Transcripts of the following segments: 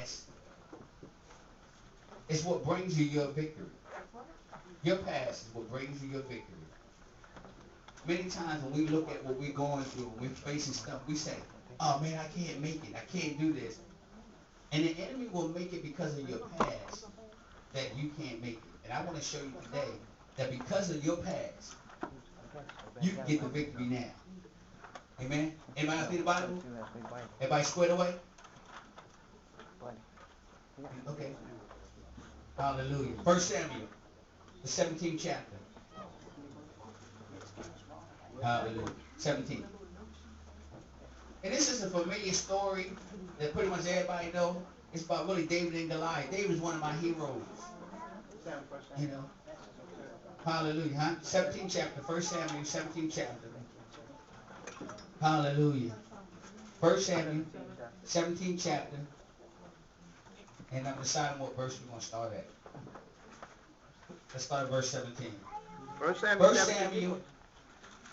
past is what brings you your victory. Your past is what brings you your victory. Many times when we look at what we're going through, when we're facing stuff, we say, oh man, I can't make it. I can't do this. And the enemy will make it because of your past that you can't make it. And I want to show you today that because of your past, you can get the victory now. Amen? Anybody else need the Bible? Everybody squared away? Okay. Hallelujah. 1 Samuel, the 17th chapter. Hallelujah. 17. And this is a familiar story that pretty much everybody know. It's about really David and Goliath. David is one of my heroes. You know. Hallelujah. Huh? 17th chapter. 1 Samuel, 17th chapter. Hallelujah. 1 Samuel, 17th chapter. And I'm deciding what verse we're going to start at. Let's start at verse 17. 1 Samuel,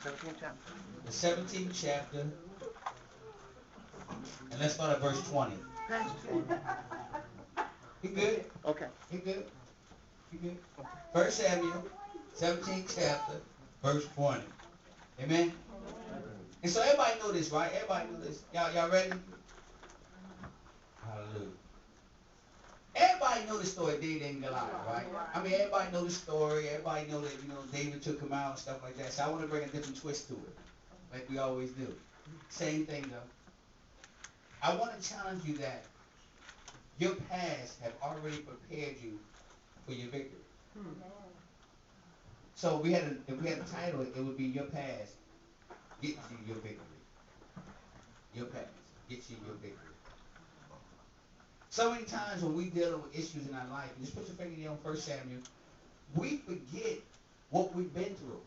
17th chapter. The 17th chapter. And let's start at verse 20. You good? Okay. You good? You good? 1 Samuel, 17th chapter, verse 20. Amen? And so everybody know this, right? Everybody know this. Y'all ready? Hallelujah. Everybody know the story of David and Goliath, right? I mean, everybody know the story. Everybody know that, David took him out and stuff like that. So I want to bring a different twist to it, like we always do. Same thing, though. I want to challenge you that your past have already prepared you for your victory. So if we had a title, it would be Your Past Gets You Your Victory. Your past gets you your victory. So many times when we deal with issues in our life, and just put your finger there on 1 Samuel, we forget what we've been through.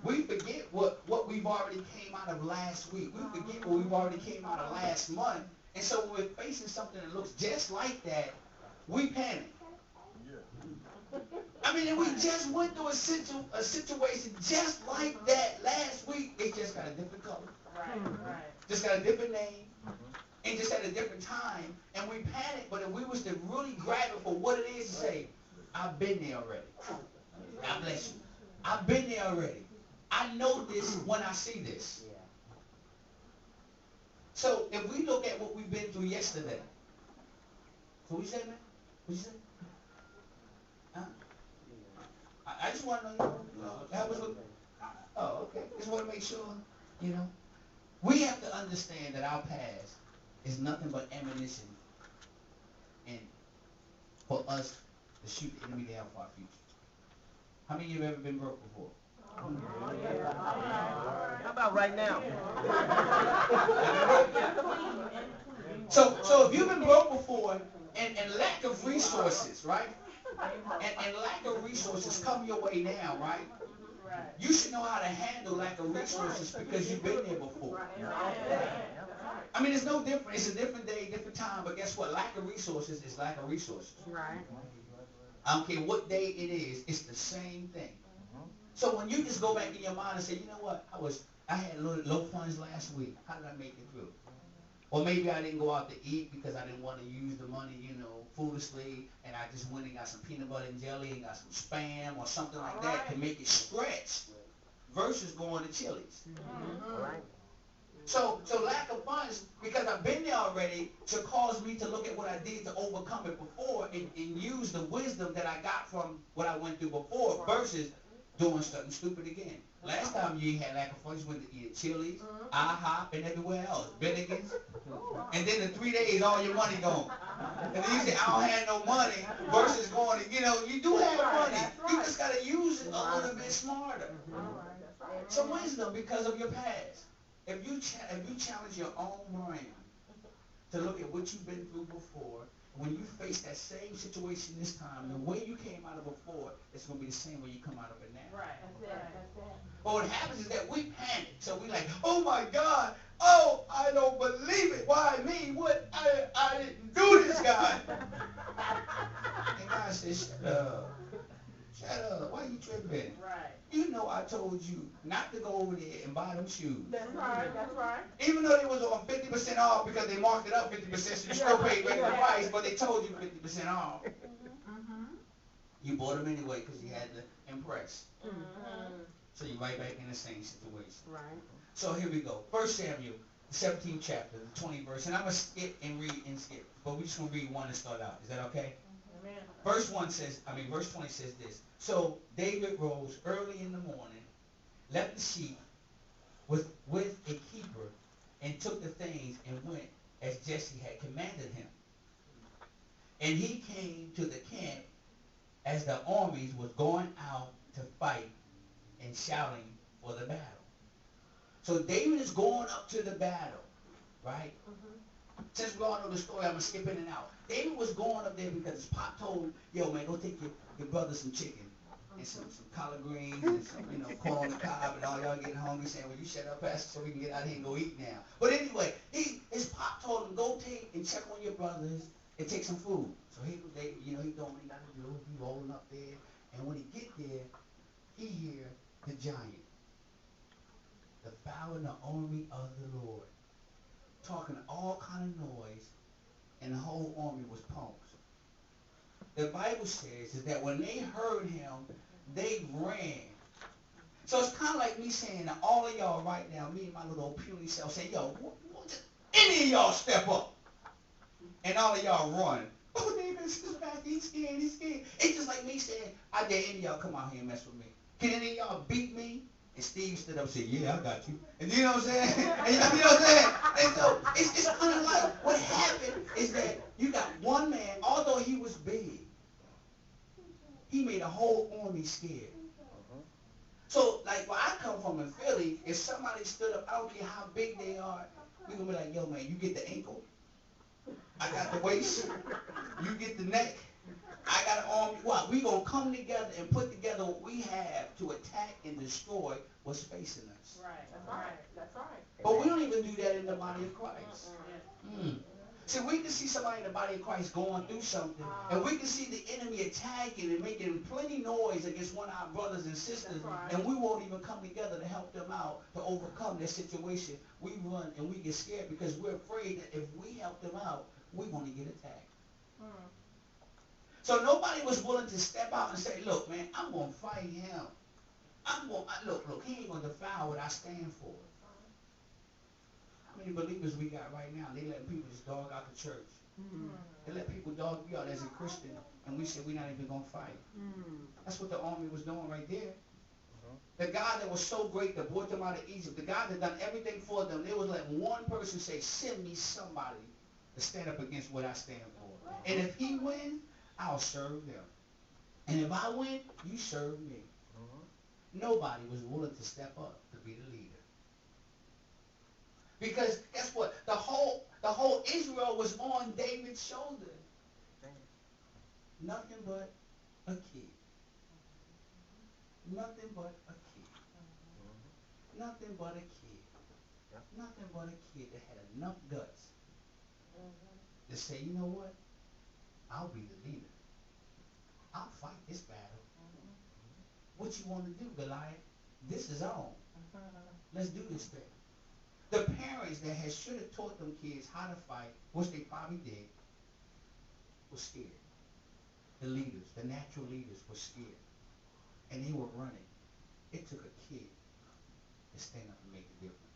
We forget what we've already came out of last week. We forget what we've already came out of last month. And so when we're facing something that looks just like that, we panic. I mean, and we just went through a situation just like that last week. It just got a different color. Right. Just got a different name. And just at a different time. And we panic. But if we was to really grab it for what it is to say, I've been there already. God bless you. I've been there already. I know this when I see this. So if we look at what we've been through yesterday. So what you say, man? What you say? Huh? I just want to know, help us with, oh, okay. Just want to make sure, we have to understand that our past is nothing but ammunition and for us to shoot the enemy down for our future. How many of you have ever been broke before? How about right now? So if you've been broke before and lack of resources, right? And lack of resources come your way now, right? You should know how to handle lack of resources because you've been there before. I mean, it's no different. It's a different day, different time, but guess what? Lack of resources is lack of resources. Right. I don't care what day it is, it's the same thing. So when you just go back in your mind and say, you know what, I had low funds last week. How did I make it through? Or maybe I didn't go out to eat because I didn't want to use the money, foolishly, and I just went and got some peanut butter and jelly and got some Spam or something like that to make it stretch versus going to Chili's. So lack of funds, because I've been there already, to cause me to look at what I did to overcome it before and use the wisdom that I got from what I went through before versus doing something stupid again. Last time you had lack of funds, you went to eat at Chili's, IHOP, and everywhere else, Bennigan's. And then in 3 days, all your money gone. And then you say, I don't have no money, versus going, you do have money. You just got to use it a little bit smarter. So wisdom because of your past. If you challenge your own brain to look at what you've been through before, when you face that same situation this time, the way you came out of before, it's going to be the same way you come out of it now. Right. That's it. But what happens is that we panic. So we like, oh my God, oh, I don't believe it. Why me? What? I didn't do this, God. And God says, shut up. Shut up. Why are you tripping? Right. You know I told you not to go over there and buy them shoes. That's right, that's right. Even though they was on 50% off because they marked it up 50%, so you still paid regular price, but they told you 50% off. Mm-hmm. You bought them anyway because you had to impress. Mm-hmm. So you're right back in the same situation. Right. So here we go. 1 Samuel, the 17th chapter, the 20th verse. And I'm going to skip and read and skip. But we're just going to read one and start out. Is that okay? Amen. Verse 20 says this. So David rose early in the morning, left the sheep with a keeper, and took the things and went as Jesse had commanded him. And he came to the camp as the armies was going out to fight and shouting for the battle. So David is going up to the battle, right? Mm-hmm. Since we all know the story, I'm going to skip in and out. David was going up there because his pop told him, yo, man, go take your brother some chicken and some collard greens and some, corn on the cob, and all y'all getting hungry saying, well, you shut up, Pastor, so we can get out here and go eat now. But anyway, his pop told him, go take and check on your brothers and take some food. So he doing what he got to do. He rolling up there, and when he get there, he hear the giant, the fowl in the army of the Lord, talking all kind of noise, and the whole army was punks. The Bible says is that when they heard him, they ran. So it's kind of like me saying to all of y'all right now, me and my little old puny self, say, yo, any of y'all step up. And all of y'all run. Oh, David's back, he's scared. It's just like me saying, I dare any of y'all come out here and mess with me. Can any of y'all beat me? And Steve stood up and said, yeah, I got you. And you know what I'm saying? And you know what I'm saying? And so it's kind of like what happened is that you got one man, although he was big, he made a whole army scared. So, like, where I come from in Philly, if somebody stood up, I don't care how big they are, we're going to be like, yo, man, you get the ankle, I got the waist, you get the neck, I got an arm. What? We're going to come together and put together what we have to attack and destroy what's facing us. Right, that's right, that's right. But we don't even do that in the body of Christ. See, we can see somebody in the body of Christ going through something, and we can see the enemy attacking and making plenty noise against one of our brothers and sisters, and we won't even come together to help them out to overcome their situation. We run and we get scared because we're afraid that if we help them out, we're going to get attacked. So nobody was willing to step out and say, look, man, I'm going to fight him. Look, he ain't going to defile what I stand for. How many believers we got right now? They let people just dog out the church. They let people dog you out as a Christian, and we said we're not even going to fight. That's what the army was doing right there. The God that was so great that brought them out of Egypt, the God that done everything for them, they was letting one person say, send me somebody to stand up against what I stand for. And if he wins, I'll serve them. And if I win, you serve me. Nobody was willing to step up to be the leader. Because guess what? The whole Israel was on David's shoulder. Nothing but a kid. Nothing but a kid. Nothing but a kid. Nothing but a kid that had enough guts to say, you know what? I'll be the leader. I'll fight this battle. What you want to do, Goliath? This is on. Let's do this thing. The parents that should have taught them kids how to fight, which they probably did, were scared. The leaders, the natural leaders were scared. And they were running. It took a kid to stand up and make a difference.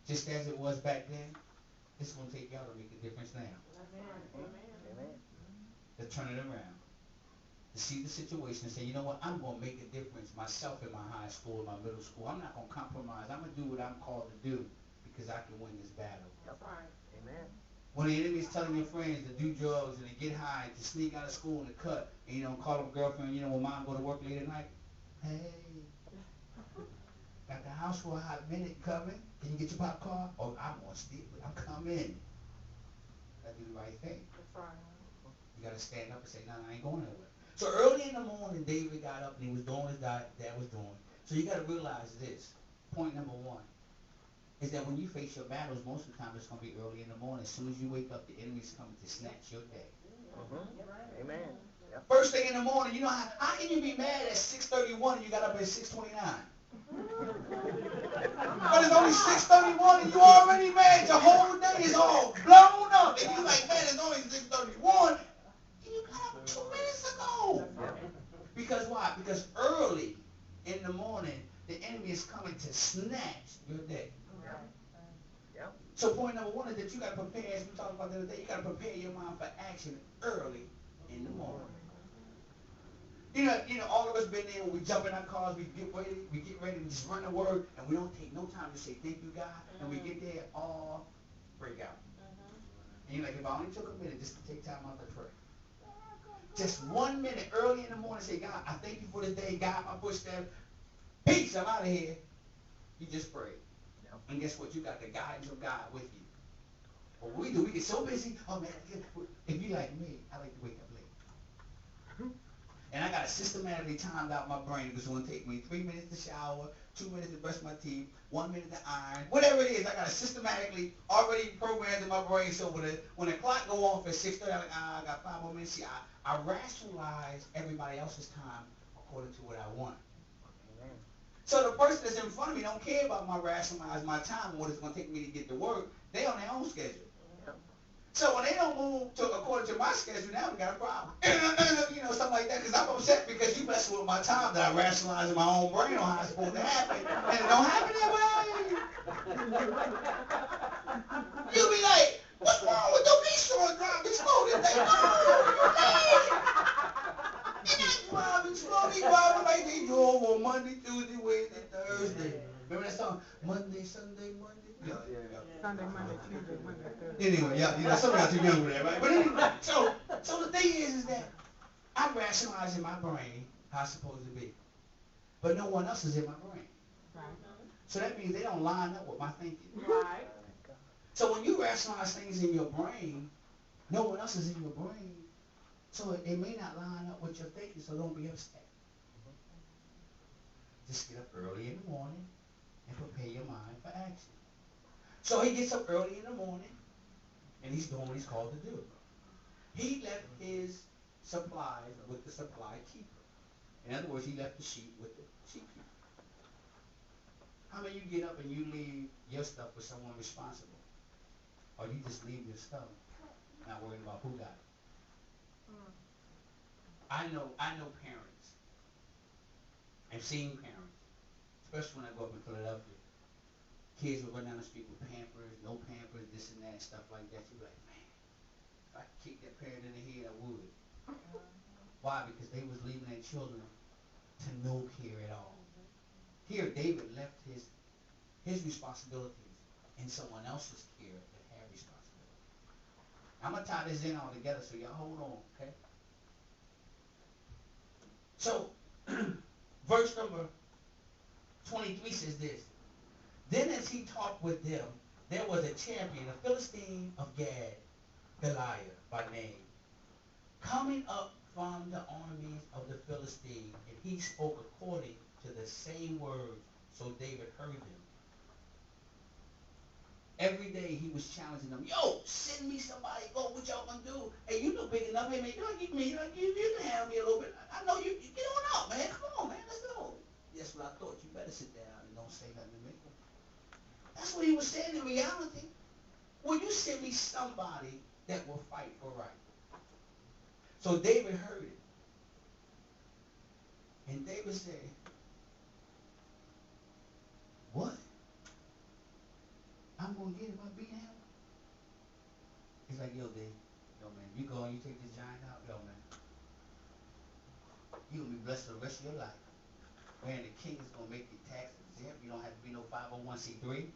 Just as it was back then, it's going to take y'all to make a difference now. Amen. To turn it around. To see the situation and say, you know what, I'm going to make a difference myself in my high school, my middle school. I'm not going to compromise. I'm going to do what I'm called to do because I can win this battle. That's right. Amen. When the enemy is telling your friends to do drugs and to get high, to sneak out of school and to cut, and call up a girlfriend, when mom go to work late at night, hey, got the house for a hot minute coming. Can you get your popcorn? Oh, I'm going to steal it. I'm coming. Gotta do the right thing. That's right. You got to stand up and say, no, I ain't going nowhere. So early in the morning, David got up and he was doing what his dad was doing. So you got to realize this. Point number one is that when you face your battles, most of the time it's going to be early in the morning. As soon as you wake up, the enemy's coming to snatch your day. Amen. Yep. First thing in the morning, you know how can you be mad at 6:31 and you got up at 6:29? But it's only 6:31 and you already mad. Your whole day is all blown up. And you like, man, it's only 6:31. And you got up 2 minutes ago. Because why? Because early in the morning, the enemy is coming to snatch your day. Yep. So point number one is that you got to prepare, as we talked about the other day, you got to prepare your mind for action early in the morning. You know, all of us been there when we jump in our cars, we get ready, we just run to work, and we don't take no time to say, thank you, God, and we get there, all break out. And you're like, if I only took a minute just to take time out to pray. Just 1 minute early in the morning, say, God, I thank you for this day, God, my footsteps, peace, I'm out of here. You just pray. And guess what? You got the guidance of God with you. But what we do, we get so busy, oh man, if you like me, I like to wake up late. And I got to systematically time out my brain. It's going to take me 3 minutes to shower, 2 minutes to brush my teeth, 1 minute to iron, whatever it is. I got to systematically already program in my brain so when the clock go off at 6:30, I'm like, I got 5 more minutes. See, I rationalize everybody else's time according to what I want. Amen. So the person that's in front of me don't care about my rationalize my time and what it's going to take me to get to work. They on their own schedule. So when they don't move according to my schedule, now we got a problem. You know, something like that, because I'm upset because you messing with my time that I rationalize in my own brain on how it's supposed to happen, and it don't happen that way. You be like, what's wrong with the restaurant driving slow today? No, you're not driving slow. They driving like they drove on Monday, Tuesday, Wednesday, Thursday. Remember that song? Monday, Sunday, Monday? Yeah. Sunday, Monday, Tuesday, Wednesday, Thursday. Anyway, yeah, you know, some of y'all too young for that, right? But anyway, so the thing is that I rationalize in my brain how it's supposed to be. But no one else is in my brain. Right. So that means they don't line up with my thinking. Right. So when you rationalize things in your brain, no one else is in your brain. So it may not line up with your thinking, so don't be upset. Just get up early in the morning and prepare your mind for action. So he gets up early in the morning, and he's doing what he's called to do. He left his supplies with the supply keeper. In other words, he left the sheep with the sheep keeper. How many of you get up and you leave your stuff with someone responsible? Or you just leave your stuff, not worrying about who got it? I know parents. I've seen parents, especially when I go up in Philadelphia. Kids will run down the street with Pampers, no Pampers, this and that, stuff like that. You're like, man, if I could kick that parent in the head, I would. Why? Because they was leaving their children to no care at all. Here, David left his responsibilities in someone else's care that had responsibility. I'm going to tie this in all together, so y'all hold on, okay? So, verse number 23 says this. Then as he talked with them, there was a champion, a Philistine of Gad, Goliath by name, coming up from the armies of the Philistines, and he spoke according to the same words, so David heard him. Every day he was challenging them, yo, send me somebody, go, what y'all gonna do? Hey, you look big enough, hey man, you can handle me a little bit. I know you get on out, man, come on, man, let's go. That's what I thought, you better sit down and don't say nothing to me. That's what he was saying in reality. Will you send me somebody that will fight for right? So David heard it. And David said, what? I'm going to get him by beating him? He's like, yo, Dave. Yo, man, you go and you take this giant out. Yo, man. You're going to be blessed for the rest of your life. Man, the king is going to make you tax exempt. You don't have to be no 501c3.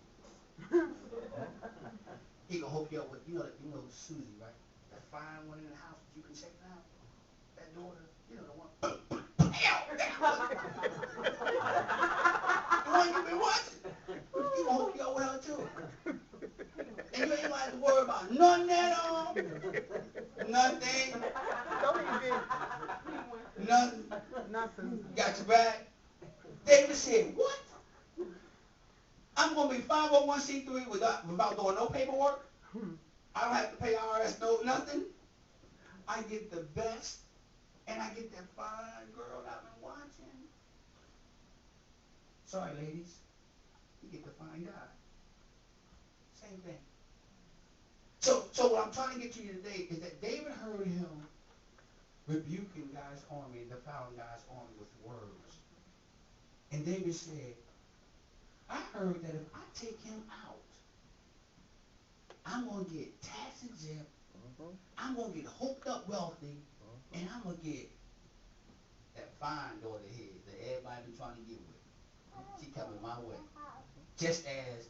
He going to hook you up with, you know Susie, right? That fine one in the house that you can check out. That daughter, you know, the one. The one you've been watching. He going to hook you up with her too. And you ain't going to have to worry about nothing at all. Nothing. Nothing. Nothing. Got your back. David said, what? I'm going to be 501c3 without doing no paperwork. I don't have to pay IRS, no nothing. I get the best and I get that fine girl that I've been watching. Sorry, ladies. You get the fine guy. Same thing. So what I'm trying to get to you today is that David heard him rebuking God's army, defiling God's army with words. And David said, I heard that if I take him out, I'm going to get tax exempt, I'm going to get hooked up wealthy, and I'm going to get that fine daughter here that everybody been trying to get with. She coming my way. Just as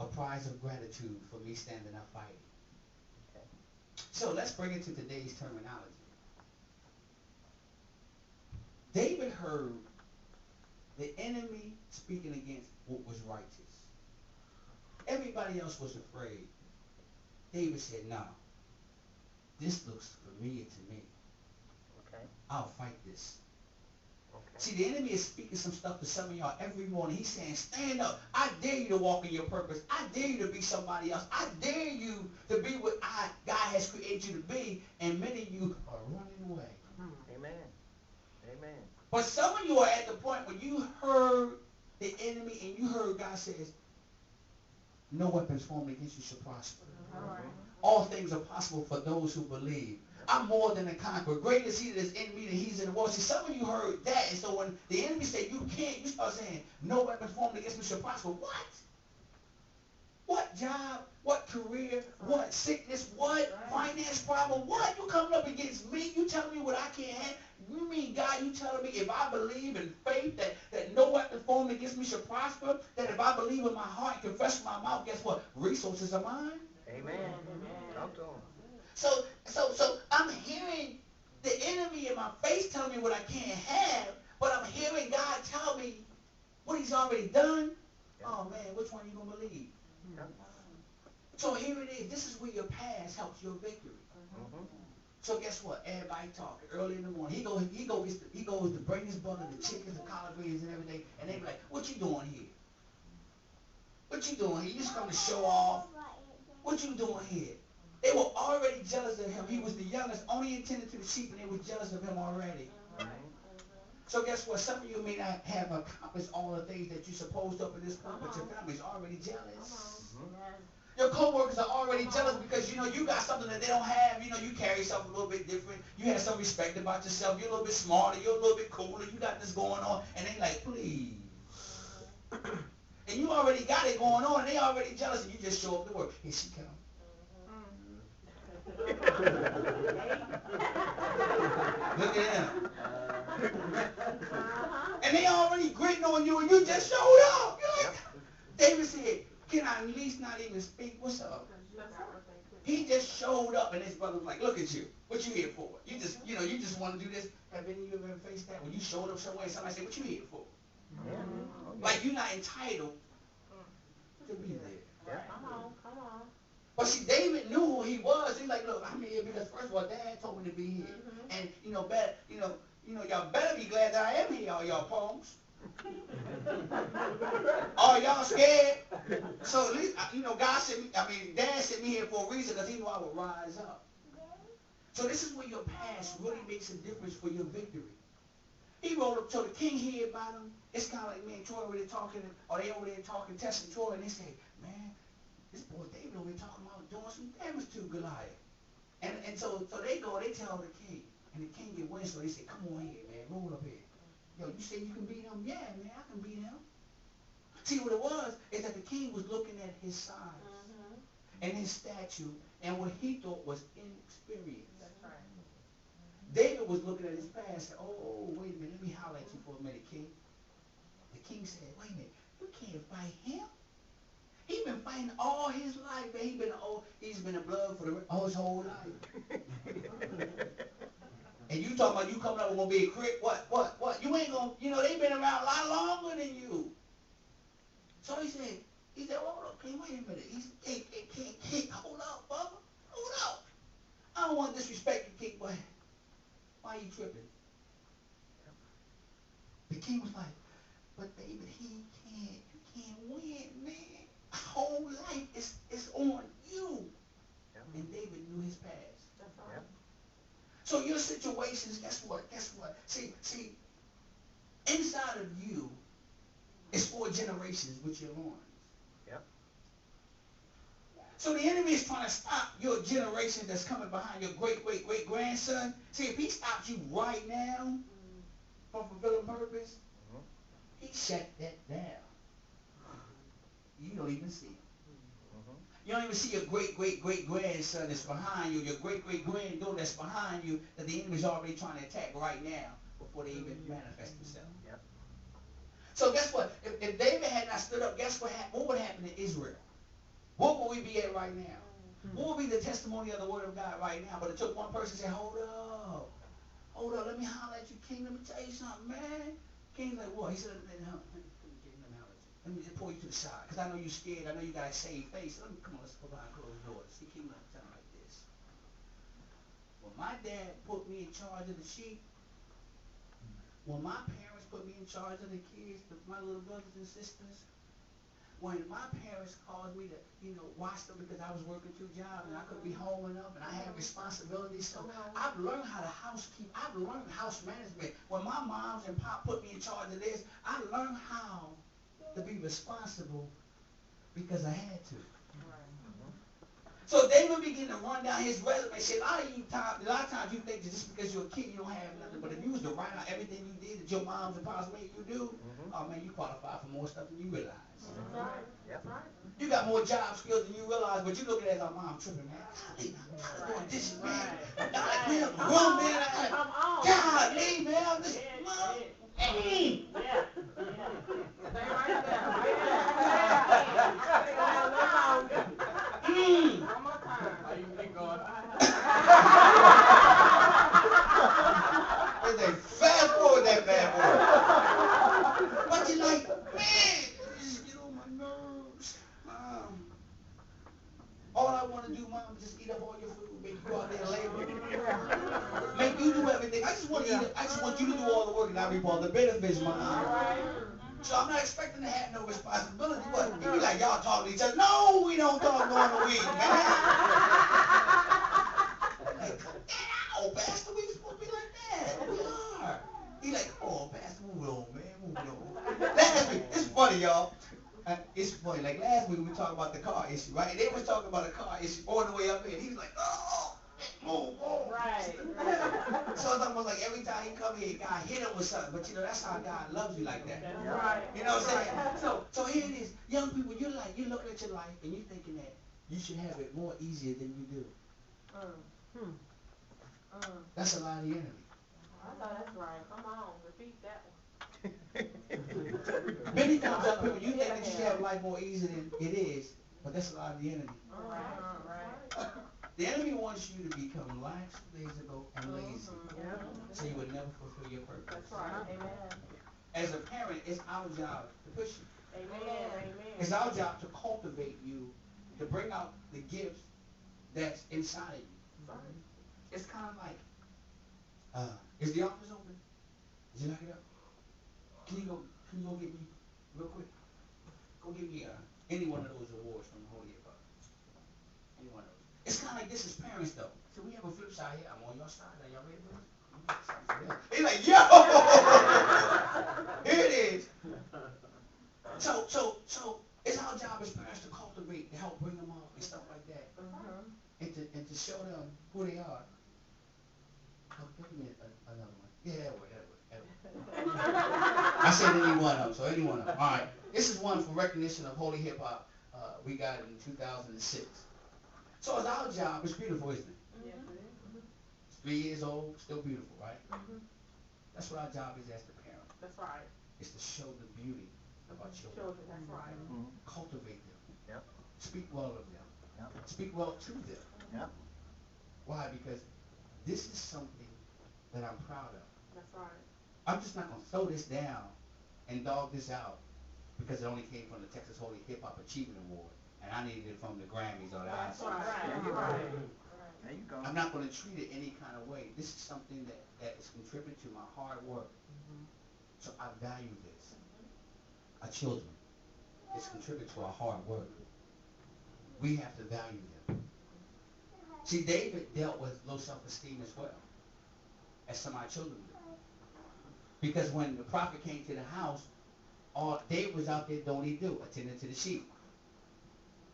a prize of gratitude for me standing up fighting. Okay. So let's bring it to today's terminology. David heard the enemy speaking against what was righteous. Everybody else was afraid. David said, no, this looks familiar to me. Okay. I'll fight this. Okay. See, the enemy is speaking some stuff to some of y'all every morning. He's saying, stand up. I dare you to walk in your purpose. I dare you to be somebody else. I dare you to be what God has created you to be. And many of you are running away. Amen. Amen. But some of you are at the point where you heard the enemy and you heard God says, no weapons formed against you shall prosper. All things are possible for those who believe. I'm more than a conqueror. Greater is he that is in me than he's in the world. See, some of you heard that, and so when the enemy said you can't, you start saying, no weapon formed against me shall prosper. What? What job? What career? What sickness? What finance problem? What? You coming up against me? You telling me what I can't have? You mean, God, you telling me if I believe in faith that no weapon formed against me shall prosper, that if I believe in my heart and confess with my mouth, guess what? Resources are mine. Amen. Talk to him. So I'm hearing the enemy in my face telling me what I can't have, but I'm hearing God tell me what he's already done. Yep. Oh man, which one are you going to believe? Yep. So here it is. This is where your past helps your victory. So guess what? Everybody talking early in the morning. He goes to bring his brother the chickens, the collard greens, and everything, and they be like, "What you doing here? What you doing here? You just come to show off? What you doing here?" They were already jealous of him. He was the youngest, only intended to the sheep, and they were jealous of him already. So guess what? Some of you may not have accomplished all the things that you're supposed to up in this point, but your family's already jealous. Your co-workers are already jealous because, you got something that they don't have. You carry something a little bit different. You have some respect about yourself. You're a little bit smarter. You're a little bit cooler. You got this going on. And they like, please. And you already got it going on, and they already jealous, and you just show up to work. Here she comes. Look at him. And they already gritting on you, and you just showed up. You're like, David said, can I at least not even speak? What's up? He just showed up, and his brother was like, look at you. What you here for? You just want to do this. Have any of you ever faced that? When you showed up somewhere and somebody said, what you here for? Yeah. Like you're not entitled to be there. Yeah. Come on. But see, David knew who he was. He's like, look, I'm here because first of all, Dad told me to be here. And y'all better be glad that I am here, all y'all punks. Are y'all scared? So at least, God sent me, Dad sent me here for a reason because he knew I would rise up. So this is where your past really makes a difference for your victory. He rolled up to the king here about him. It's kind of like me and Troy over there talking, or they over there talking, testing Troy, and they say, man, this boy David over there talking about doing some damage to Goliath. And so they go, they tell the king, and the king get wind, so they say, come on here, man, roll up here. Yo, you say you can beat him? Yeah, man, I can beat him. See, what it was is that the king was looking at his size and his stature and what he thought was inexperienced. That's right. David was looking at his past and said, oh, wait a minute, let me holler at you for a minute, king. The king said, wait a minute, you can't fight him. He's been fighting all his life, man. He's been in blood for his whole life. And you talking about you coming up and gonna be a crit? What? You ain't gonna, they've been around a lot longer than you. So he said, hold up, king, wait a minute. King, hold up, brother. Hold up. I don't want to disrespect you, king, but why are you tripping? The king was like, but David, you can't win, man. Whole life is on you. Yep. And David knew his past. That's right. Yep. So your situations, guess what? Guess what? See, inside of you is 4 generations with your loins. Yep. So the enemy is trying to stop your generation that's coming behind your great-great-great-grandson. See, if he stops you right now from fulfilling purpose, he shut that down. You don't even see him. You don't even see your great-great-great-grandson that's behind you, your great-great-granddaughter that's behind you, that the enemy's already trying to attack right now before they even manifest themselves. Yep. So guess what? If David had not stood up, guess what would happen to Israel? What would we be at right now? What would be the testimony of the word of God right now? But it took one person to say, hold up, let me holler at you, King. Let me tell you something, man. King's like, what? He said, let me holler at you. Let me just pull you to the side, because I know you're scared. I know you got a saved face. Let me, come on, let's go behind closed doors. See, King, let me tell him like this. When my dad put me in charge of the sheep, when my parents put me in charge of the kids, my little brothers and sisters, when my parents caused me to, watch them because I was working 2 jobs and I couldn't be home enough and I had responsibilities. So I've learned how to housekeep. I've learned house management. When my moms and pop put me in charge of this, I learned how to be responsible because I had to. So David began to run down his resume. Say, a lot of times you think that just because you're a kid you don't have nothing. But if you was to write out everything you did that your moms and pops made you do, oh man, you qualify for more stuff than you realize. That's right. That's right. You got more job skills than you realize, but you looking at our mom tripping, man. I'm doing this, man. I'm grown, man. Come on. God, leave, man. I'm just, mom. Yeah. Stay right there. One more time. You keep going. They fast forward that bad boy. But you're like, man, just get on my nerves. All I want to do, Mom, is just eat up all your food, make you go out there and labor. Make you do everything. I just want to eat it. I just want you to do all the work and I reap all the benefits, Mom. So I'm not expecting to have no responsibility, but you be like, y'all talk to each other. No, we don't talk during the week, man. Like, oh, Pastor, we supposed to be like that. We are. He like, oh, Pastor, move it on, man, move it on. Last week, it's funny, y'all. It's funny. Like last week, we were talking about the car issue, right? And they was talking about the car issue all the way up here. He was like, oh, move. Right. So it's almost like every time he come here, God hit him with something. But that's how God loves you like that. That's right. You know what I'm saying? So here it is. Young people, you're looking at your life and you're thinking that you should have it more easier than you do. That's a lie of the enemy. I know that's right. Come on, repeat that one. Many times, young people, you think that you should have life more easy than it is, but that's a lie of the enemy. Right. The enemy wants you to become lax, lazy-go, and lazy, so you would never fulfill your purpose. That's right. Amen. As a parent, it's our job to push you. Amen. It's our job to cultivate you, to bring out the gifts that's inside of you. Right. It's kind of like, is the office open? Did you lock it up? Can you go get me, real quick? Go get me any one of those awards from the Holy Hip-Hop. Any one of those. It's kind of like this as parents, though. So we have a flip side here. I'm on your side. Are y'all ready for this? He's like, yo! Here it is. So it's our job as parents to cultivate, to help bring them up and stuff like that. And to show them who they are. Oh, give me another one. Yeah, that way. I said any one of them, so any one of them. All right. This is one for recognition of Holy Hip Hop. We got it in 2006. So it's our job. It's beautiful, isn't it? Yes, it It's 3 years old, still beautiful, right? That's what our job is as the parent. That's right. It's to show the beauty of our children. That's right. Cultivate them. Yep. Speak well of them. Yep. Speak well to them. Yep. Why? Because this is something that I'm proud of. That's right. I'm just not going to throw this down and dog this out because it only came from the Texas Holy Hip Hop Achievement Award and I needed it from the Grammys or the That's Oscars. right. There you go. I'm not going to treat it any kind of way. This is something that is contributed to my hard work. So I value this. Our children. It's contributed to our hard work. We have to value them. See, David dealt with low self-esteem as well. as some of my children do. Because when the prophet came to the house, all David was out there doing what he do, attending to the sheep.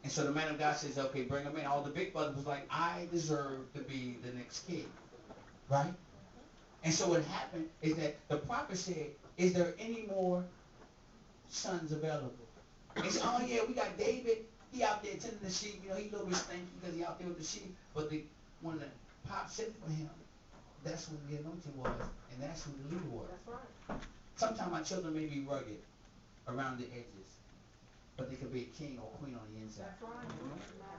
And so the man of God says, okay, bring him in. All the big brothers was like, I deserve to be the next king. Right? And so what happened is that the prophet said, is there any more sons available? They said, oh yeah, we got David. He out there tending the sheep. You know, he a little bit stinky because he out there with the sheep. But when the pop sent for him, that's when the anointing was, and that's who the leader was. That's right. Sometimes my children may be rugged around the edges, but they could be a king or queen on the inside. That's right.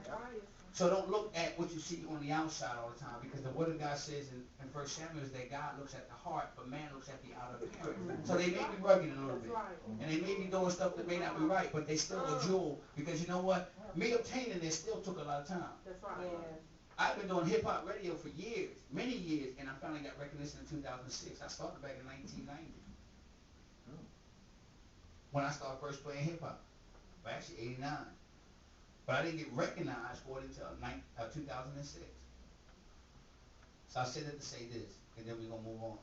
That's right. So don't look at what you see on the outside all the time, because the word of God says in 1 Samuel is that God looks at the heart, but man looks at the outer appearance. So they may be rugged a little bit, and they may be doing stuff that may not be right, but they still a jewel, because you know what? Me obtaining this still took a lot of time. That's right. I've been doing hip-hop radio for years, many years, and I finally got recognition in 2006. I started back in 1990. When I started first playing hip-hop. Well, actually 89. But I didn't get recognized for it until 2006. So I said that to say this, and then we're going to move on.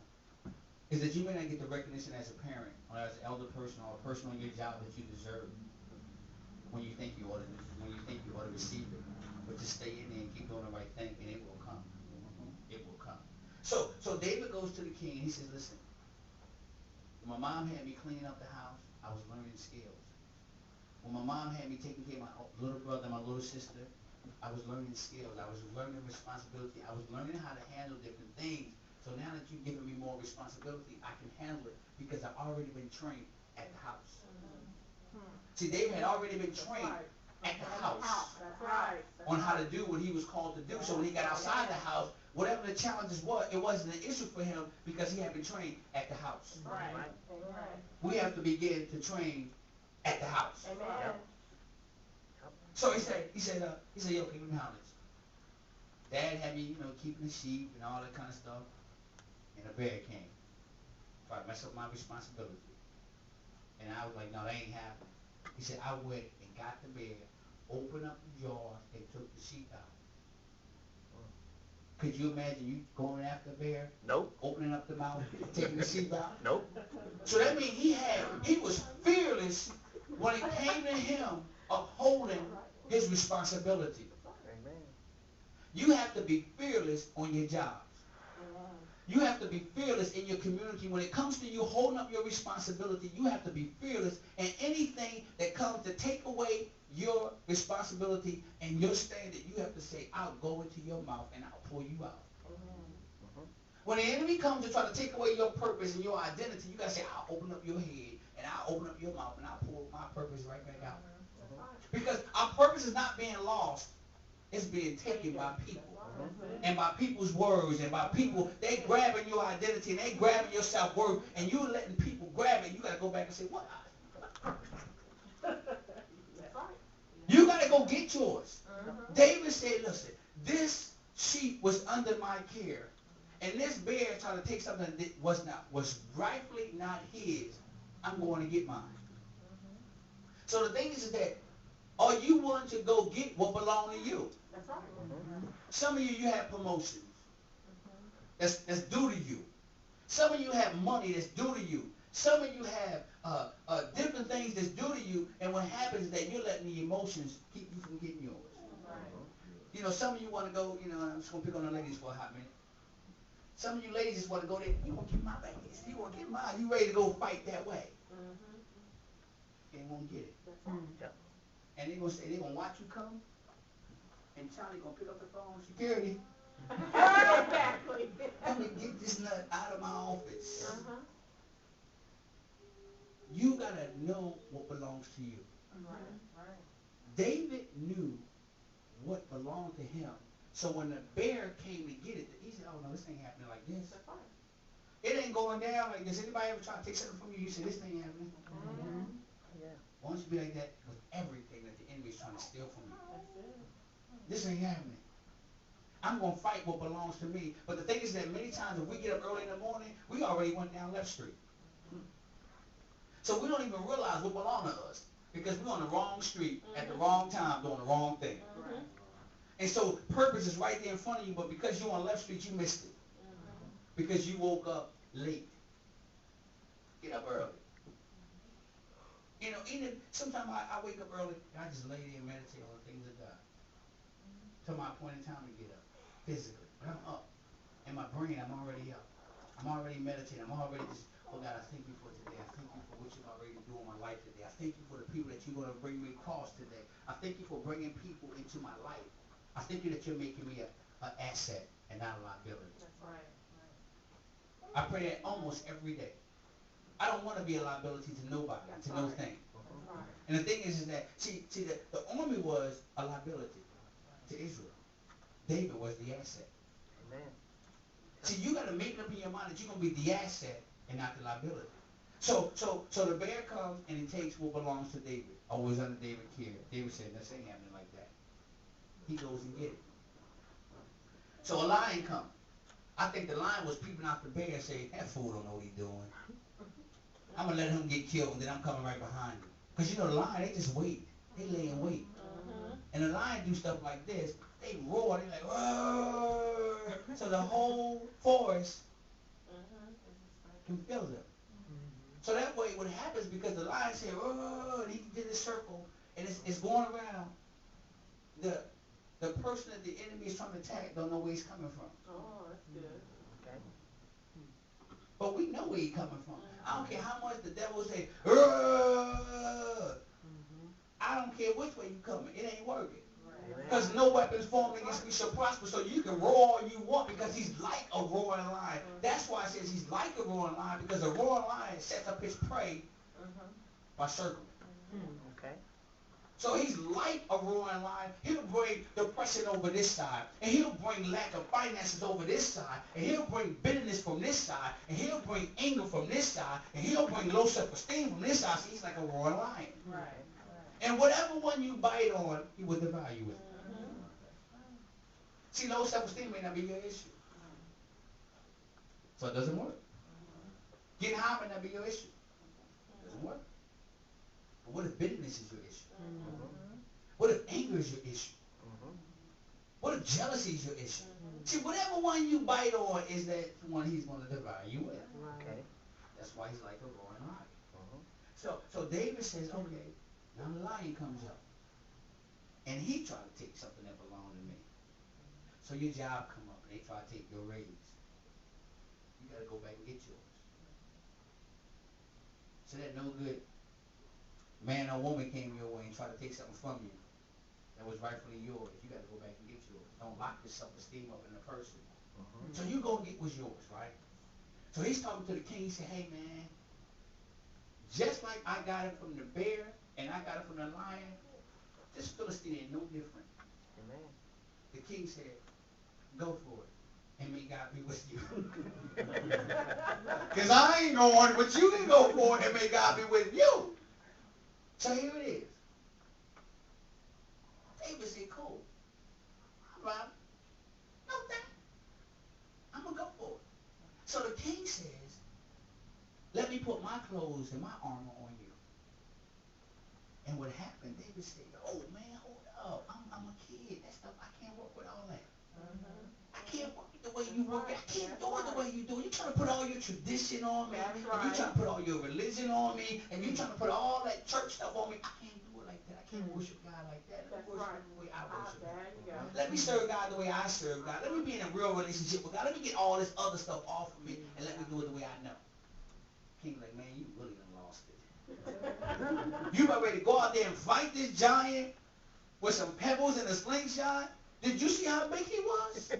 Is that you may not get the recognition as a parent, or as an elder person, or a person on your job that you deserve when you think you ought to receive it. But just stay in there and keep doing the right thing, and it will come. It will come. So David goes to the king, and he says, listen, when my mom had me cleaning up the house, I was learning skills. When my mom had me taking care of my little brother and my little sister, I was learning skills. I was learning responsibility. I was learning how to handle different things. So now that you've given me more responsibility, I can handle it because I've already been trained at the house. See, David had already been trained at the house on how to do what he was called to do. So when he got outside the house, whatever the challenges were, it wasn't an issue for him because he had been trained at the house. Right. We have to begin to train at the house. Amen. So he said, yo, can you handle this? Dad had me, keeping the sheep and all that kind of stuff. And a bear came. Tried to mess up my responsibility. And I was like, no, that ain't happening. He said, I went and got the bear, opened up the jars, and took the sheep out. Could you imagine you going after a bear? Nope. Opening up the mouth, taking the sheep out? Nope. So that means he was fearless when it came to him upholding his responsibility. Amen. You have to be fearless on your jobs. You have to be fearless in your community. When it comes to you holding up your responsibility, you have to be fearless. And anything that comes to take away your responsibility and your standard, you have to say, I'll go into your mouth and I'll pull you out. When the enemy comes to try to take away your purpose and your identity, you got to say, I'll open up your head and I'll open up your mouth and I'll pull my purpose right back out. Because our purpose is not being lost. It's being taken by people. And by people's words and by people, they grabbing your identity and they grabbing your self-worth, and you letting people grab it. You got to go back and say, what? You got to go get yours. David said, listen, this sheep was under my care, and this bear tried to take something that was rightfully not his. I'm going to get mine. So the thing is that, are you willing to go get what belongs to you? That's right. Some of you have promotions that's due to you. Some of you have money that's due to you. Some of you have different things that's due to you, and what happens is that you're letting the emotions keep you from getting yours. Right. Some of you want to go, I'm just going to pick on the ladies for a hot minute. Some of you ladies just want to go there, you want to get my babies, you want to get mine, you ready to go fight that way. They won't get it. And they're going to say, they're going to watch you come, and Charlie going to pick up the phone, security. Exactly. Let me get this nut out of my office. You got to know what belongs to you. Right. David knew what belonged to him. So when the bear came to get it, he said, oh no, this ain't happening like this. It ain't going down like this. Anybody ever try to take something from you? You say, this ain't happening. Yeah. Why don't you be like that with everything that the enemy is trying to steal from you? This ain't happening. I'm going to fight what belongs to me. But the thing is that many times if we get up early in the morning, we already went down left street. So we don't even realize what belongs to us because we're on the wrong street at the wrong time doing the wrong thing. And so purpose is right there in front of you, but because you're on left street, you missed it. because you woke up late. Get up early. You know, even sometimes I wake up early and I just lay there and meditate on the things of God. Till my appointed time to get up, physically. But I'm up. In my brain, I'm already up. I'm already meditating. I'm already just, oh God, I thank you for today. I thank you for what you're already doing in my life today. I thank you for the people that you're going to bring me across today. I thank you for bringing people into my life. I thank you that you're making me an asset and not a liability. That's right. I pray that almost every day. I don't want to be a liability to nobody, to no thing. That's right. And the thing is that, see the army was a liability to Israel. David was the asset. Amen. See, you got to make it up in your mind that you're going to be the asset and not the liability. So the bear comes and he takes what belongs to David. Always under David's care. David said, this ain't happening like that. He goes and get it. So a lion comes. I think the lion was peeping out the bear and saying, that fool don't know what he's doing. I'm going to let him get killed and then I'm coming right behind him. Because you know the lion, they just wait. They lay in wait. And the lion do stuff like this. They roar. They like, whoa. So the whole forest can feel them. So that way what happens, because the lion said, whoa, and he did a circle, and it's going around. The person that the enemy is trying to attack don't know where he's coming from. Oh, that's good. Okay. But we know where he's coming from. I don't care how much the devil say, whoa. I don't care which way you coming. It ain't working. Because no weapons formed against me shall prosper. So you can roar all you want because he's like a roaring lion. That's why it says he's like a roaring lion, because a roaring lion sets up his prey by circling. Okay. So he's like a roaring lion. He'll bring depression over this side. And he'll bring lack of finances over this side. And he'll bring bitterness from this side. And he'll bring anger from this side. And he'll bring low self-esteem from this side. So he's like a roaring lion. Right. And whatever one you bite on, he will devour you with. See, low self-esteem may not be your issue. So it doesn't work. Getting high may not be your issue. It doesn't work. But what if bitterness is your issue? What if anger is your issue? What if jealousy is your issue? See, whatever one you bite on is that one he's going to devour you with. Okay. That's why he's like a roaring lion. So David says, okay, now the lion comes up. And he tried to take something that belonged to me. So your job come up and they try to take your raise. You got to go back and get yours. So that no good man or woman came your way and tried to take something from you that was rightfully yours. You got to go back and get yours. Don't lock your self-esteem up in a person. So you go get what's yours, right? So he's talking to the king. He said, hey, man, just like I got it from the bear and I got it from the lion, this Philistine ain't no different. Amen. The king said, go for it, and may God be with you. Because I ain't going, but you can go for it, and may God be with you. So here it is. David said, cool. All right. No thing. I'm going to go for it. So the king says, let me put my clothes and my armor on you. And what happened, David said, oh, man, hold up. I'm a kid. That stuff, I can't work with all that. I can't work it the way you work it. I can't do it the way you do it. You're trying to put all your tradition on me. And you're trying to put all your religion on me. And you're trying to put all that church stuff on me. I can't do it like that. I can't worship God like that. Let me worship the way I worship God. Let me serve God the way I serve God. Let me be in a real relationship with God. Let me get all this other stuff off of me. And let me do it the way I know. King like, man, you really done lost it. You about ready to go out there and fight this giant with some pebbles and a slingshot? Did you see how big he was?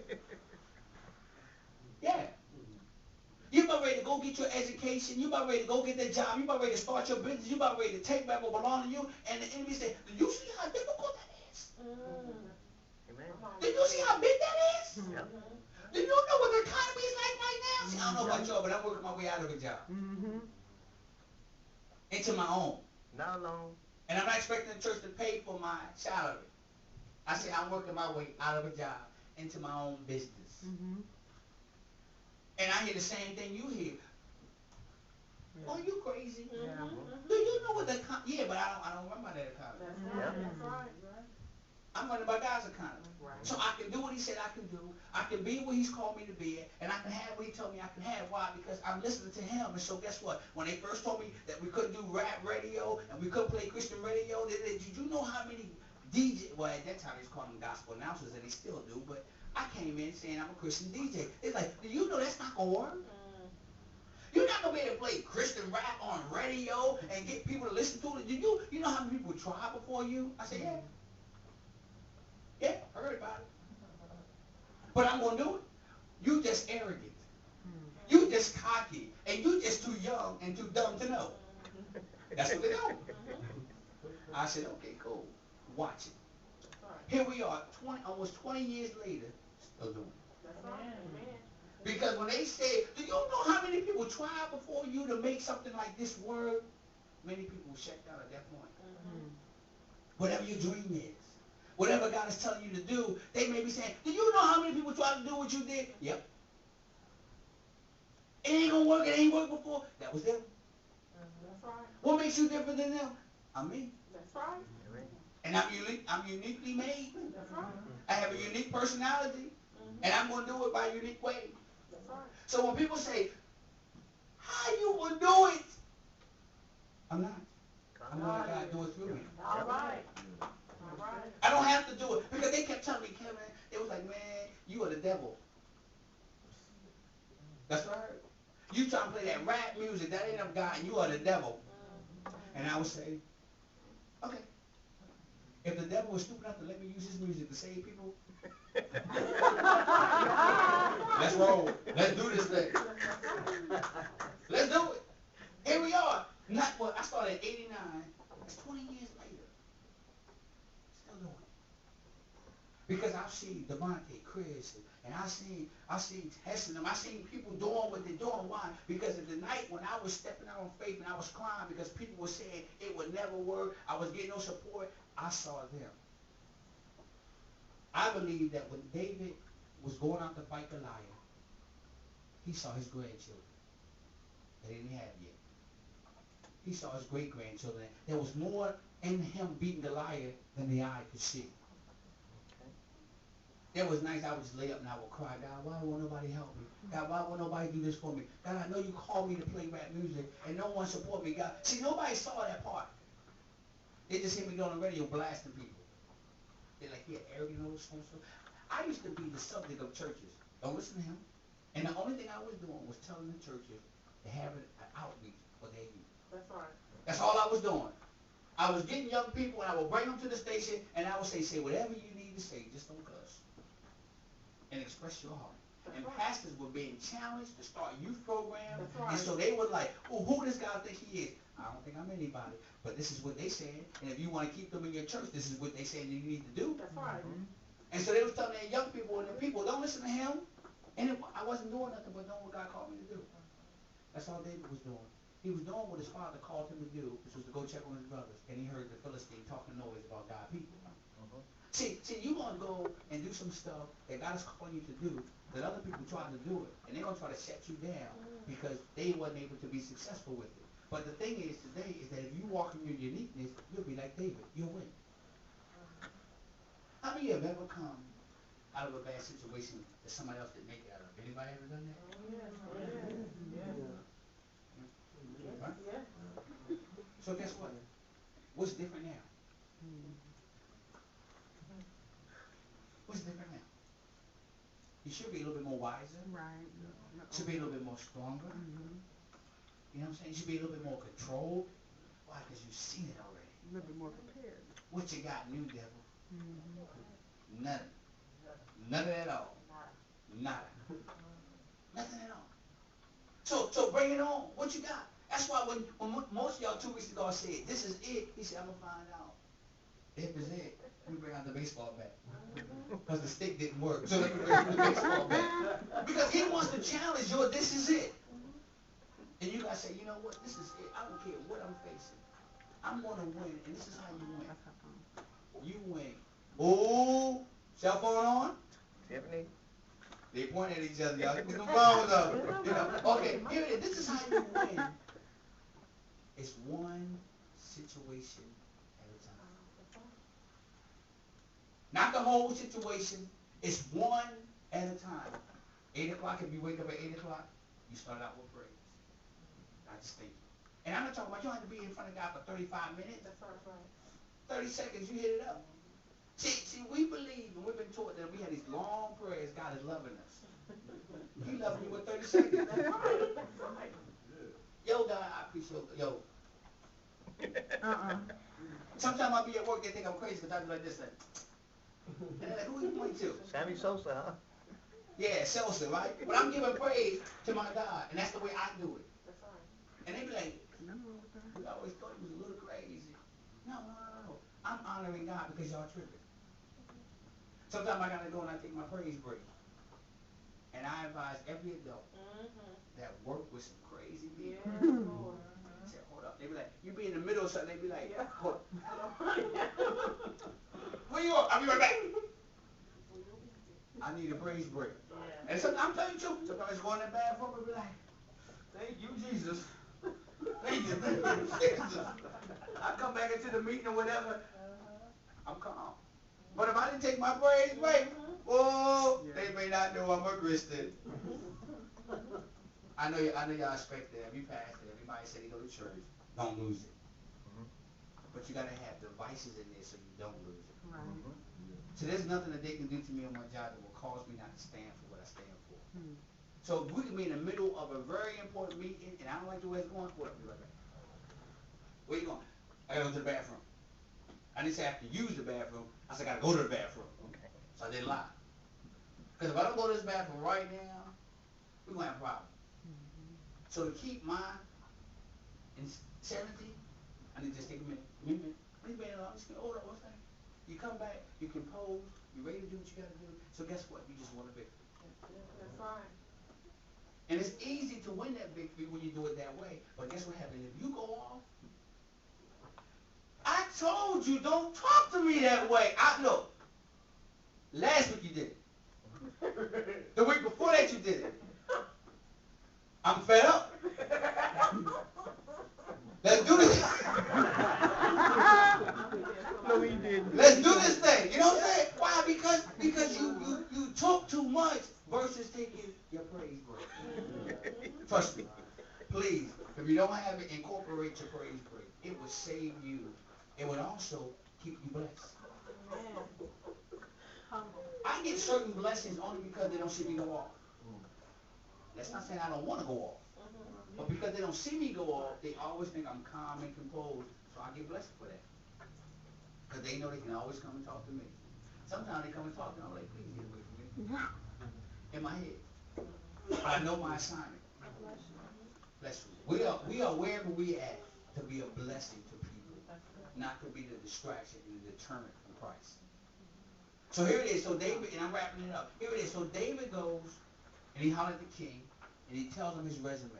Yeah. You about ready to go get your education. You about ready to go get that job. You about ready to start your business. You about ready to take back what belongs to you. And the enemy said, do you see how difficult that is? Amen. Do you see how big that is? Yep. Do you know what the economy is like right now? See, I don't know about y'all, but I'm working my way out of a job. Into my own. Not alone. And I'm not expecting the church to pay for my salary. I say I'm working my way out of a job into my own business. And I hear the same thing you hear. Oh, you crazy? Do you know what the yeah, but I don't remember that economy. That's right. That's right. I'm running by God's economy. Right. So I can do what he said I can do. I can be where he's called me to be at, and I can have what he told me I can have. Why? Because I'm listening to him. And so guess what? When they first told me that we couldn't do rap radio and we couldn't play Christian radio, did you know how many DJ, well at that time they was calling them gospel announcers, and they still do, but I came in saying I'm a Christian DJ. It's like, do you know that's not going to work? You're not going to be able to play Christian rap on radio and get people to listen to it. You know how many people tried before you? I said, yeah. Yeah, I heard about it. But I'm going to do it. You just arrogant. You just cocky. And you just too young and too dumb to know. That's what they know. I said, okay, cool. Watch it. Here we are, almost 20 years later, still doing it. That's right. Amen. Because when they say, do you know how many people tried before you to make something like this word? Many people shut down at that point. Whatever your dream is, whatever God is telling you to do, they may be saying, do you know how many people tried to do what you did? Yep. It ain't going to work. It ain't worked before. That was them. That's right. What makes you different than them? I'm me. That's right. And I'm uniquely made. That's right. I have a unique personality. And I'm going to do it by a unique way. That's right. So when people say, how you will do it? I'm not. I'm going to let God do it through me. All right. All right. I don't have to do it. Because they kept telling me, Kevin, it was like, man, you are the devil. That's right. You trying to play that rap music, that ain't of God, and you are the devil. And I would say, okay. If the devil was stupid enough to let me use his music to save people, let's roll. Let's do this thing. Let's do it. Here we are. I started in 89. It's 20 years later. Still doing it. Because I've seen Devontae, Chris, and I've seen Tess and them. I've seen people doing what they're doing. Why? Because at the night when I was stepping out on faith and I was crying because people were saying it would never work, I was getting no support, I saw them. I believe that when David was going out to fight Goliath, he saw his grandchildren. They didn't have yet. He saw his great-grandchildren. There was more in him beating Goliath than the eye could see. There was nights I would just lay up and I would cry, God, why won't nobody help me? God, why won't nobody do this for me? God, I know you called me to play rap music and no one support me. God, see, nobody saw that part. They just hear me on the radio blasting people. They're like, yeah, arrogant old so. I used to be the subject of churches. Don't listen to him. And the only thing I was doing was telling the churches to have an outreach for their youth. That's right. That's all I was doing. I was getting young people and I would bring them to the station and I would say whatever you need to say, just don't cuss. And express your heart. And pastors were being challenged to start youth programs. Right. And so they were like, oh, who does God think he is? I don't think I'm anybody. But this is what they said. And if you want to keep them in your church, this is what they said you need to do. That's right. And so they was telling their young people and their people, don't listen to him. And I wasn't doing nothing but doing what God called me to do. That's all David was doing. He was doing what his father called him to do, which was to go check on his brothers. And he heard the Philistine talking noise about God's people. See, you want to go and do some stuff that God is calling you to do, that other people try to do it, and they're going to try to shut you down because they wasn't able to be successful with it. But the thing is today is that if you walk in your uniqueness, you'll be like David. You'll win. How many of you have ever come out of a bad situation that somebody else didn't make it out of? Anybody ever done that? Right? So guess what? What's different now? What's different now? You should be a little bit more wiser. Right. Should be a little bit more stronger. You know what I'm saying? You should be a little bit more controlled. Why? Because you've seen it already. A little bit more prepared. What you got new, devil? Nothing. Nothing at all. Nada. Nothing at all. So bring it on. What you got? That's why when most of y'all 2 weeks ago said, this is it, he said, I'm going to find out. If it's it, let me bring out the baseball bat. Because the stick didn't work. So let me bring out the baseball bat. Because he wants to challenge you, this is it. And you guys say, you know what, this is it. I don't care what I'm facing. I'm going to win, and this is how you win. You win. Oh, cell phone on? Tiffany? They point at each other, y'all. Put the phones up. You know. Okay, here it is. This is how you win. It's one situation at a time. Not the whole situation. It's one at a time. 8 o'clock, if you wake up at 8 o'clock, you start out with praise. I just think. And I'm not talking about you don't have to be in front of God for 35 minutes. That's right. 30 seconds, you hit it up. See, we believe, and we've been taught that we have these long prayers, God is loving us. He loves me with 30 seconds. That's right. That's right. Yo, God, I appreciate yo. Sometimes I'll be at work, they think I'm crazy because I do like this thing. And they're like, who you point to? Sammy Sosa, huh? Yeah, Selsa, right? But I'm giving praise to my God, and that's the way I do it. That's right. And they be like, we always thought he was a little crazy. No. I'm honoring God because y'all tripping. Sometimes I gotta go and I take my praise break. And I advise every adult that work with some crazy people. Yes, Lord. Say, hold up. They be like, you be in the middle of something, they be like, hold up. Where you at? I'll be right back. I need a praise break. Yeah. And sometimes I'm telling you, sometimes I go in that bathroom and be like, thank you, Jesus. Thank you, Jesus. I come back into the meeting or whatever, I'm calm. But if I didn't take my praise break, they may not know I'm a Christian. I know y'all expect that. Every pastor, everybody say they go to church, don't lose it. But you gotta have devices in there so you don't lose it. Right. So there's nothing that they can do to me on my job that will cause me not to stand for what I stand for. So if we can be in the middle of a very important meeting and I don't like the way it's going, hold up, be right back. Where you going? I gotta go to the bathroom. I didn't say I have to use the bathroom. I said I gotta go to the bathroom. So I didn't lie. Because if I don't go to this bathroom right now, we're gonna have a problem. So to keep my insanity, I need to just take a minute. Hold up, what's that? You come back, you compose, you're ready to do what you gotta do. So guess what? You just won a victory. That's right. And it's easy to win that victory when you do it that way. But guess what happens? If you go off, I told you don't talk to me that way. Look, last week you did it. The week before that you did it. I'm fed up. Let's do this. No, he didn't. Let's do this thing. You know what I'm saying? Why? Because you talk too much versus taking your praise break. Trust me. Please, if you don't have it, incorporate your praise break. It will save you. It would also keep you blessed. Amen. Humble. I get certain blessings only because they don't see me go off. That's not saying I don't want to go off. But because they don't see me go off, they always think I'm calm and composed. So I get blessed for that. Because they know they can always come and talk to me. Sometimes they come and talk to me, I'm like, please get away from me. In my head. But I know my assignment. Bless you. We are wherever we at to be a blessing to people. Not to be the distraction and the deterrent from Christ. So here it is. So David, and I'm wrapping it up. Here it is. So David goes and he hollered at the king and he tells him his resume.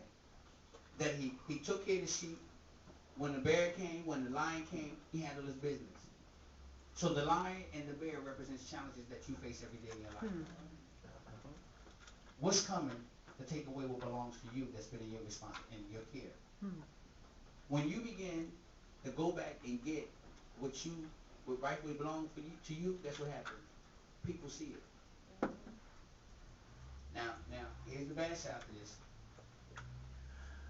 That he took care of the sheep. When the bear came, when the lion came, he handled his business. So the lion and the bear represents challenges that you face every day in your life. What's coming to take away what belongs to you that's been in your in your care? When you begin to go back and get what rightfully belongs to you, that's what happens. People see it. Now, here's the bad side to this.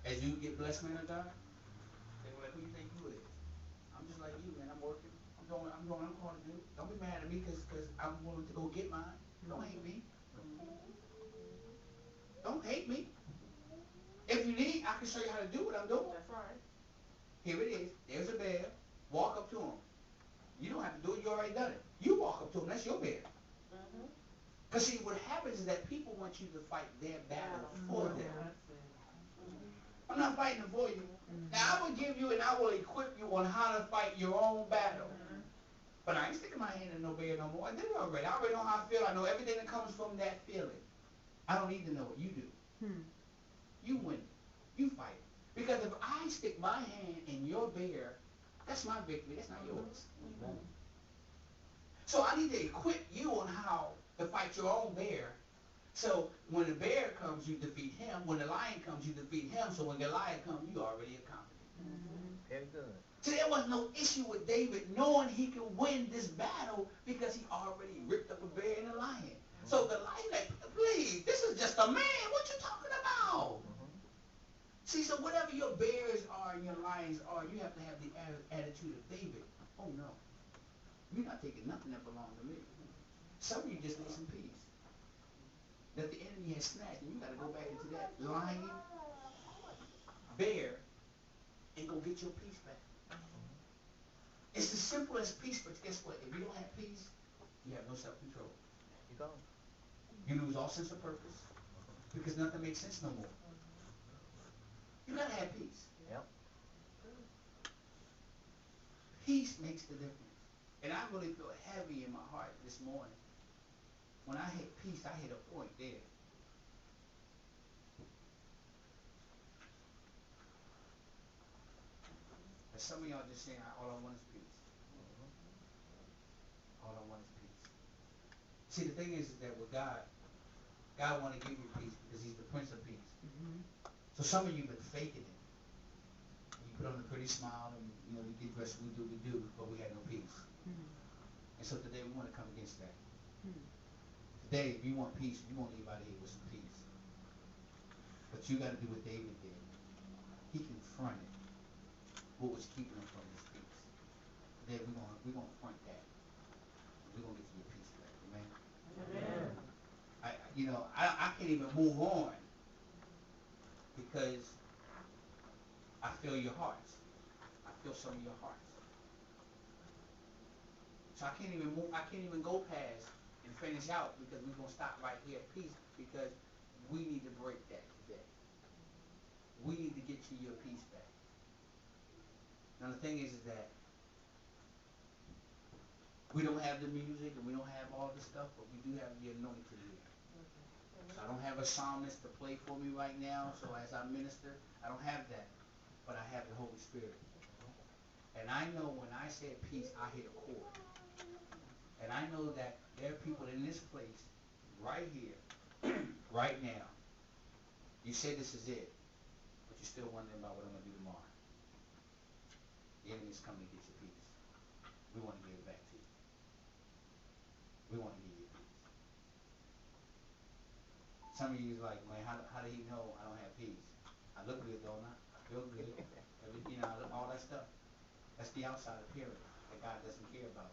As you get blessed, man of God, they were like, who you think you is? I'm just like you, man. I'm working. I'm doing what I'm called to do. Don't be mad at me because I'm willing to go get mine. Don't hate me. Don't hate me. If you need, I can show you how to do what I'm doing. That's right. Here it is. There's a bear. Walk up to him. You don't have to do it. You already done it. You walk up to him. That's your bear. Because see, what happens is that people want you to fight their battle for them. I'm not fighting for you. Now, I will give you and I will equip you on how to fight your own battle. But I ain't sticking my hand in no bear no more. I did it already. I already know how I feel. I know everything that comes from that feeling. I don't need to know what you do. You win. You fight. Because if I stick my hand in your bear, that's my victory. That's not yours. So I need to equip you on how to fight your own bear. So when the bear comes, you defeat him. When the lion comes, you defeat him. So when Goliath comes, you already accomplished it. Very good. So there was no issue with David knowing he could win this battle because he already ripped up a bear and a lion. So the lion, like, please, this is just a man. What you talking about? See, so whatever your bears are and your lions are, you have to have the attitude of David. Oh no, you're not taking nothing that belongs to me. Some of you just need some peace that the enemy has snatched, and you got to go back into that lion, bear, and go get your peace back. It's as simple as peace, but guess what? If you don't have peace, you have no self-control. You go. You lose all sense of purpose because nothing makes sense no more. You gotta have peace. Yep. Peace makes the difference. And I really feel heavy in my heart this morning. When I hit peace, I hit a point there. And some of y'all just saying, all I want is peace. All I want is peace. See, the thing is that with God want to give you peace because he's the Prince of Peace. So some of you have been faking it. You put on a pretty smile and, you get dressed, we do, but we had no peace. And so today we want to come against that. Today, if you want peace, you won't leave out of here with some peace. But you got to do what David did. He confronted what was keeping him from his peace. Today we're gonna front that. And we're gonna get you your peace back. Amen. Amen. I can't even move on because I feel your hearts. I feel some of your hearts. So I can't even move. I can't even go past and finish out because we're gonna stop right here at peace because we need to break that today. We need to get you your peace back. Now the thing is that we don't have the music and we don't have all the stuff, but we do have the anointing here. So I don't have a psalmist to play for me right now, so as I minister, I don't have that. But I have the Holy Spirit. And I know when I say peace, I hit a chord. And I know that there are people in this place, right here, right now. You say this is it, but you're still wondering about what I'm going to do tomorrow. The enemy's coming to get your peace. We want to give it back to you. We want to give you peace. Some of you is like, man, how do he know I don't have peace? I look good, don't I? I feel good. All that stuff. That's the outside appearance that God doesn't care about.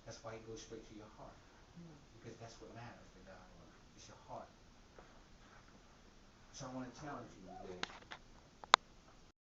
That's why he goes straight to your heart. Because that's what matters to God. It's your heart. So I want to challenge you today.